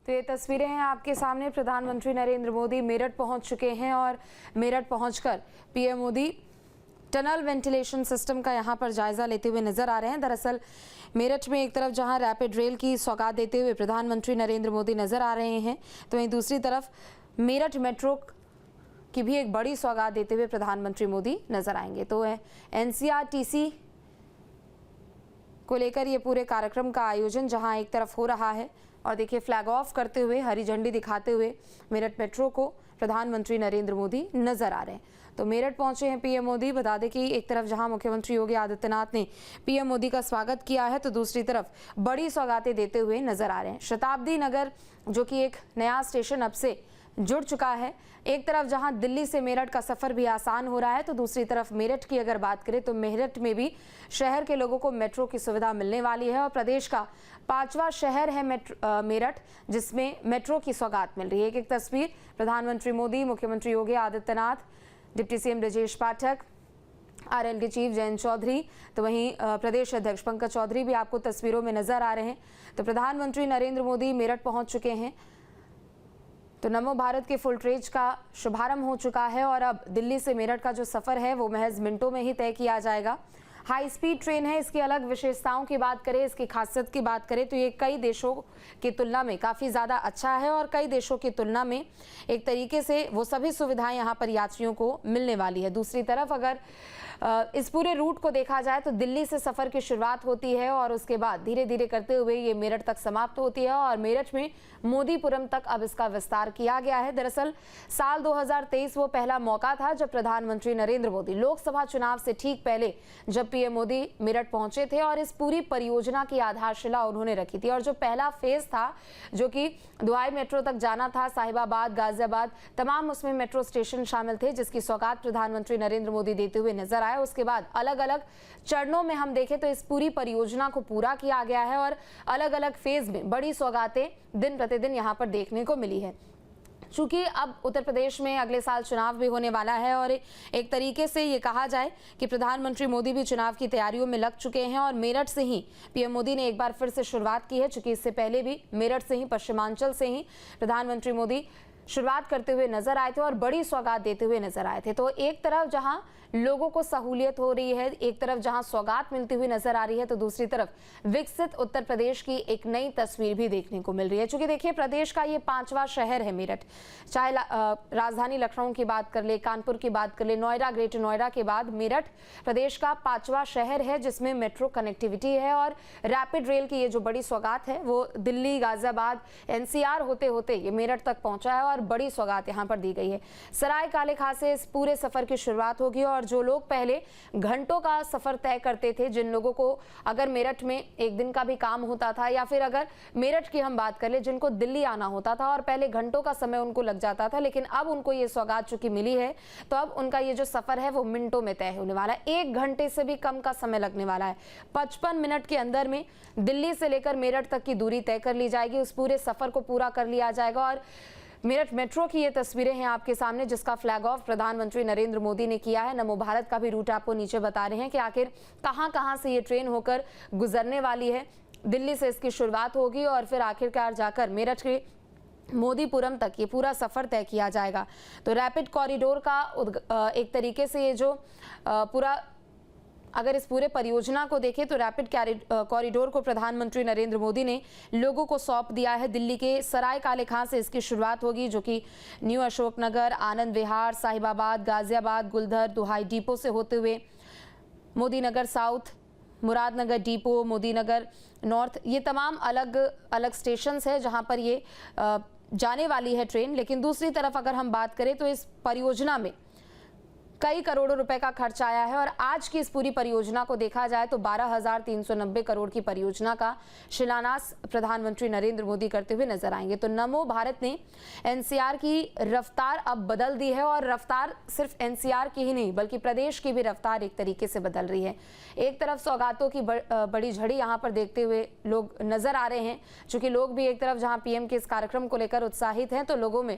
तो ये तस्वीरें हैं आपके सामने। प्रधानमंत्री नरेंद्र मोदी मेरठ पहुंच चुके हैं और मेरठ पहुंचकर PM Modi tunnel ventilation system का यहां पर जायजा लेते हुए नजर आ रहे हैं। दरअसल मेरठ में एक तरफ जहां रैपिड रेल की सौगात देते हुए प्रधानमंत्री नरेंद्र मोदी नजर आ रहे हैं, तो वहीं दूसरी तरफ मेरठ मेट्रो की भी एक बड़ी सौगात देते हुए प्रधानमंत्री मोदी नजर आएंगे। तो एनसीआरटीसी को लेकर ये पूरे कार्यक्रम का आयोजन जहां एक तरफ हो रहा है और देखिए फ्लैग ऑफ करते हुए, हरी झंडी दिखाते हुए मेरठ मेट्रो को प्रधानमंत्री नरेंद्र मोदी नजर आ रहे हैं। तो मेरठ पहुंचे हैं पीएम मोदी। बता दें कि एक तरफ जहां मुख्यमंत्री योगी आदित्यनाथ ने पीएम मोदी का स्वागत किया है, तो दूसरी तरफ बड़ी सौगातें देते हुए नजर आ रहे हैं। शताब्दी नगर जो कि एक नया स्टेशन अब से जुड़ चुका है, एक तरफ जहां दिल्ली से मेरठ का सफर भी आसान हो रहा है, तो दूसरी तरफ मेरठ की अगर बात करें तो मेरठ में भी शहर के लोगों को मेट्रो की सुविधा मिलने वाली है और प्रदेश का 5वां शहर है मेरठ, जिसमें मेट्रो की सौगात मिल रही है। एक तस्वीर प्रधानमंत्री मोदी, मुख्यमंत्री Yogi Adityanath, deputy CM Brajesh Pathak, RL के चीफ जयंत चौधरी, तो वहीं प्रदेश अध्यक्ष पंकज चौधरी भी आपको तस्वीरों में नजर आ रहे हैं। तो प्रधानमंत्री नरेंद्र मोदी मेरठ पहुंच चुके हैं। तो नमो भारत के फुल ट्रेज का शुभारंभ हो चुका है और अब दिल्ली से मेरठ का जो सफर है वो महज मिनटों में ही तय किया जाएगा। हाई स्पीड ट्रेन है, इसकी अलग विशेषताओं की बात करें, इसकी खासियत की बात करें तो ये कई देशों की तुलना में काफ़ी ज़्यादा अच्छा है और कई देशों की तुलना में एक तरीके से वो सभी सुविधाएं यहाँ पर यात्रियों को मिलने वाली है। दूसरी तरफ अगर इस पूरे रूट को देखा जाए तो दिल्ली से सफ़र की शुरुआत होती है और उसके बाद धीरे धीरे करते हुए ये मेरठ तक समाप्त होती है और मेरठ में मोदीपुरम तक अब इसका विस्तार किया गया है। दरअसल साल 2023 वो पहला मौका था जब प्रधानमंत्री नरेंद्र मोदी लोकसभा चुनाव से ठीक पहले जब पीएम मोदी मेरठ पहुंचे थे और इस पूरी परियोजना की आधारशिला उन्होंने रखी थी। और जो पहला फेज था जो कि दुआई मेट्रो तक जाना था, साहिबाबाद, गाजियाबाद, तमाम उसमें मेट्रो स्टेशन शामिल थे जिसकी सौगात प्रधानमंत्री नरेंद्र मोदी देते हुए नजर आए। उसके बाद अलग अलग चरणों में हम देखें तो इस पूरी परियोजना को पूरा किया गया है और अलग अलग फेज में बड़ी सौगातें दिन प्रतिदिन यहां पर देखने को मिली है। चूंकि अब उत्तर प्रदेश में अगले साल चुनाव भी होने वाला है और एक तरीके से ये कहा जाए कि प्रधानमंत्री मोदी भी चुनाव की तैयारियों में लग चुके हैं और मेरठ से ही पीएम मोदी ने एक बार फिर से शुरुआत की है। चूंकि इससे पहले भी मेरठ से ही, पश्चिमांचल से ही प्रधानमंत्री मोदी शुरुआत करते हुए नजर आए थे और बड़ी सौगात देते हुए नजर आए थे। तो एक तरफ जहां लोगों को सहूलियत हो रही है, एक तरफ जहां सौगात मिलती हुई नजर आ रही है, तो दूसरी तरफ विकसित उत्तर प्रदेश की एक नई तस्वीर भी देखने को मिल रही है। चूंकि देखिए प्रदेश का ये 5वां शहर है मेरठ, चाहे राजधानी लखनऊ की बात कर ले, कानपुर की बात कर ले, नोएडा, ग्रेटर नोएडा के बाद मेरठ प्रदेश का 5वां शहर है जिसमें मेट्रो कनेक्टिविटी है और रैपिड रेल की ये जो बड़ी सौगात है वो दिल्ली, गाजियाबाद, एनसीआर होते होते ये मेरठ तक पहुंचा है और बड़ी सौगात यहाँ पर दी गई है। सराय काले खां से इस पूरे सफर की शुरुआत होगी और जो लोग पहले घंटों का सफर तय करते थे, जिन लोगों को अगर मेरठ में एक दिन का भी काम होता था या फिर अगर मेरठ की हम बात कर ले जिनको दिल्ली आना होता था और पहले घंटों का समय उनको लग जाता था, लेकिन अब उनको ये सौगात चूंकि मिली है तो अब उनका ये जो सफर है वो मिनटों में तय होने वाला है। 1 घंटे से भी कम का समय लगने वाला है। 55 मिनट के अंदर में दिल्ली से लेकर मेरठ तक की दूरी तय कर ली जाएगी, उस पूरे सफर को पूरा कर लिया जाएगा। और मेरठ मेट्रो की ये तस्वीरें हैं आपके सामने जिसका फ्लैग ऑफ प्रधानमंत्री नरेंद्र मोदी ने किया है। नमो भारत का भी रूट आपको नीचे बता रहे हैं कि आखिर कहां से ये ट्रेन होकर गुजरने वाली है। दिल्ली से इसकी शुरुआत होगी और फिर आखिरकार जाकर मेरठ के मोदीपुरम तक ये पूरा सफर तय किया जाएगा। तो रैपिड कॉरिडोर का एक तरीके से ये जो पूरा अगर इस पूरे परियोजना को देखें तो रैपिड कॉरिडोर को प्रधानमंत्री नरेंद्र मोदी ने लोगों को सौंप दिया है। दिल्ली के सराय काले खां से इसकी शुरुआत होगी जो कि न्यू अशोकनगर, आनंद विहार, साहिबाबाद, गाजियाबाद, गुलधर, दुहाई डिपो से होते हुए Modinagar south, Muradnagar depot, Modinagar north, ये तमाम अलग अलग स्टेशन है जहां पर ये जाने वाली है ट्रेन। लेकिन दूसरी तरफ अगर हम बात करें तो इस परियोजना में कई करोड़ों रुपए का खर्च आया है और आज की इस पूरी परियोजना को देखा जाए तो 12,390 करोड़ की परियोजना का शिलान्यास प्रधानमंत्री नरेंद्र मोदी करते हुए नजर आएंगे। तो नमो भारत ने एनसीआर की रफ्तार अब बदल दी है और रफ्तार सिर्फ एनसीआर की ही नहीं बल्कि प्रदेश की भी रफ्तार एक तरीके से बदल रही है। एक तरफ सौगातों की बड़ी झड़ी यहाँ पर देखते हुए लोग नजर आ रहे हैं, चूंकि लोग भी एक तरफ जहाँ पीएम के इस कार्यक्रम को लेकर उत्साहित हैं तो लोगों में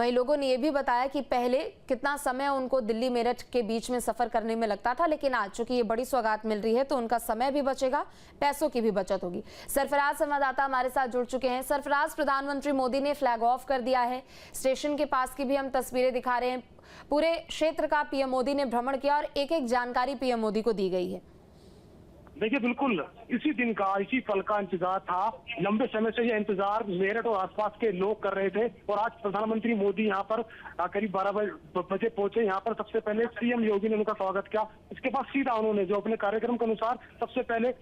वहीं लोगों ने ये भी बताया कि पहले कितना समय उनको दिल्ली मेरठ के बीच में सफर करने में लगता था, लेकिन आज चूंकि ये बड़ी सौगात मिल रही है तो उनका समय भी बचेगा, पैसों की भी बचत होगी। सरफराज संवाददाता हमारे साथ जुड़ चुके हैं। सरफराज, प्रधानमंत्री मोदी ने फ्लैग ऑफ कर दिया है, स्टेशन के पास की भी हम तस्वीरें दिखा रहे हैं। पूरे क्षेत्र का पीएम मोदी ने भ्रमण किया और एक एक जानकारी पीएम मोदी को दी गई है। देखिए, बिल्कुल इसी दिन का, इसी पल का इंतजार था। लंबे समय से ये इंतजार मेरठ और आसपास के लोग कर रहे थे और आज प्रधानमंत्री मोदी यहाँ पर करीब 12 बजे पहुंचे। यहाँ पर सबसे पहले सीएम योगी ने उनका स्वागत किया। इसके बाद सीधा उन्होंने जो अपने कार्यक्रम के अनुसार सबसे पहले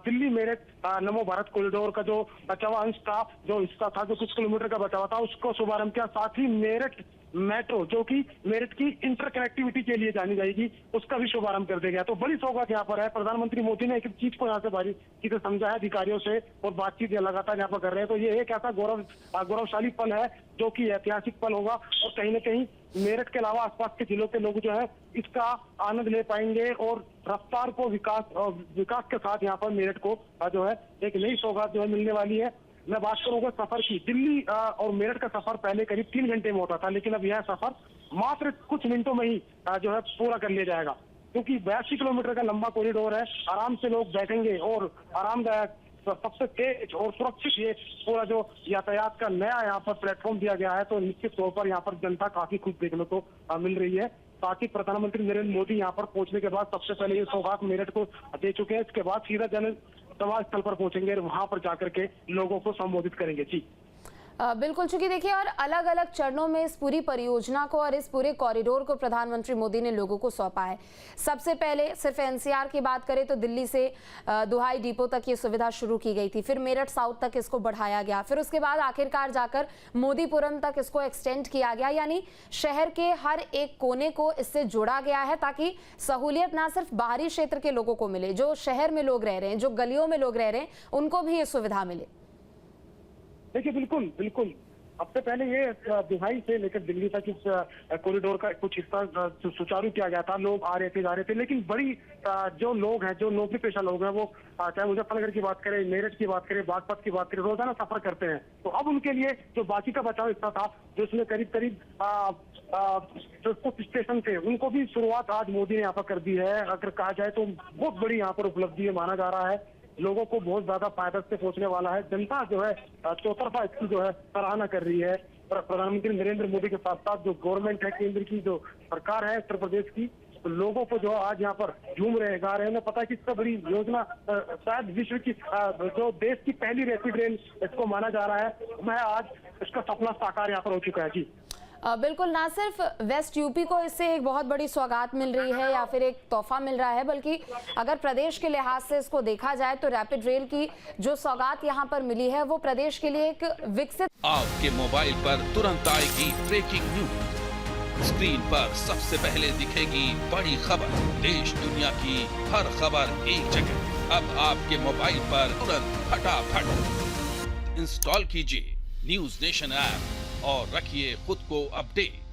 दिल्ली मेरठ नमो भारत कॉरिडोर का जो बचा हुआ अंश था, जो हिस्सा था, जो कुछ किलोमीटर का बचा हुआ था, उसको शुभारंभ किया। साथ ही मेरठ मेट्रो, जो कि मेरठ की इंटरकनेक्टिविटी के लिए जानी जाएगी, उसका भी शुभारंभ कर दिया गया। तो बड़ी सौगात यहाँ पर है। प्रधानमंत्री मोदी ने एक चीज को यहाँ से बारीकी से समझा है अधिकारियों से और बातचीत लगातार यहाँ पर कर रहे हैं। तो ये एक ऐसा गौरवशाली पल है जो कि ऐतिहासिक पल होगा और कहीं ना कहीं मेरठ के अलावा आसपास के जिलों के लोग जो है इसका आनंद ले पाएंगे और रफ्तार को विकास के साथ यहाँ पर मेरठ को जो है एक नई सौगात जो है मिलने वाली है। मैं बात करूंगा सफर की। दिल्ली और मेरठ का सफर पहले करीब 3 घंटे में होता था, लेकिन अब यह सफर मात्र कुछ मिनटों में ही जो है पूरा कर लिया जाएगा, क्योंकि 82 किलोमीटर का लंबा कॉरिडोर है। आराम से लोग बैठेंगे और आरामदायक, सबसे तेज और सुरक्षित ये पूरा जो यातायात का नया यहाँ पर प्लेटफॉर्म दिया गया है। तो निश्चित तौर पर यहाँ पर जनता काफी खुश देखने को मिल रही है। साथ ही प्रधानमंत्री नरेंद्र मोदी यहाँ पर पहुंचने के बाद सबसे पहले ये सौगात मेरठ को दे चुके हैं। इसके बाद सीधा जन सभा स्थल पर पहुंचेंगे और वहां पर जाकर के लोगों को संबोधित करेंगे। जी बिल्कुल, चूंकि देखिए और अलग अलग चरणों में इस पूरी परियोजना को और इस पूरे कॉरिडोर को प्रधानमंत्री मोदी ने लोगों को सौंपा है। सबसे पहले सिर्फ एनसीआर की बात करें तो दिल्ली से दुहाई डिपो तक ये सुविधा शुरू की गई थी, फिर मेरठ साउथ तक इसको बढ़ाया गया, फिर उसके बाद आखिरकार जाकर मोदीपुरम तक इसको एक्सटेंड किया गया। यानी शहर के हर एक कोने को इससे जोड़ा गया है ताकि सहूलियत ना सिर्फ बाहरी क्षेत्र के लोगों को मिले, जो शहर में लोग रह रहे हैं, जो गलियों में लोग रह रहे हैं, उनको भी ये सुविधा मिले। देखिए, बिल्कुल बिल्कुल सबसे पहले ये दुहाई से लेकर दिल्ली तक इस कॉरिडोर का कुछ हिस्सा सुचारू किया गया था। लोग आ रहे थे, जा रहे थे, लेकिन बड़ी जो लोग हैं, जो नौकरी पेशा लोग हैं, वो चाहे मुजफ्फरनगर की बात करें, मेरठ की बात करें, बागपत की बात करें, रोजाना सफर करते हैं। तो अब उनके लिए जो बाकी का बचाव हिस्सा था, जो इसमें करीब जो कुछ स्टेशन थे, उनको भी शुरुआत आज मोदी ने यहाँ पर कर दी है। अगर कहा जाए तो बहुत बड़ी यहाँ पर उपलब्धि माना जा रहा है। लोगों को बहुत ज्यादा फायदा से पहुंचने वाला है। जनता जो है चौतरफा इसकी जो है सराहना कर रही है। प्रधानमंत्री नरेंद्र मोदी के साथ साथ जो गवर्नमेंट है, केंद्र की जो सरकार है उत्तर प्रदेश की, तो लोगों को जो आज यहाँ पर झूम रहे हैं, गा रहे हैं। उन्हें पता है कि इससे बड़ी योजना शायद विश्व की जो देश की पहली रैपिड रेल इसको माना जा रहा है। मैं आज इसका सपना साकार यहाँ पर हो चुका है। जी बिल्कुल, ना सिर्फ वेस्ट यूपी को इससे एक बहुत बड़ी सौगात मिल रही है या फिर एक तोहफा मिल रहा है, बल्कि अगर प्रदेश के लिहाज से इसको देखा जाए तो रैपिड रेल की जो सौगात यहाँ पर मिली है वो प्रदेश के लिए एक विकसित। आपके मोबाइल पर तुरंत आएगी ब्रेकिंग न्यूज, स्क्रीन पर सबसे पहले दिखेगी बड़ी खबर, देश दुनिया की हर खबर एक जगह। अब आपके मोबाइल पर तुरंत फटाफट इंस्टॉल कीजिए न्यूज नेशन ऐप और रखिए खुद को अपडेट।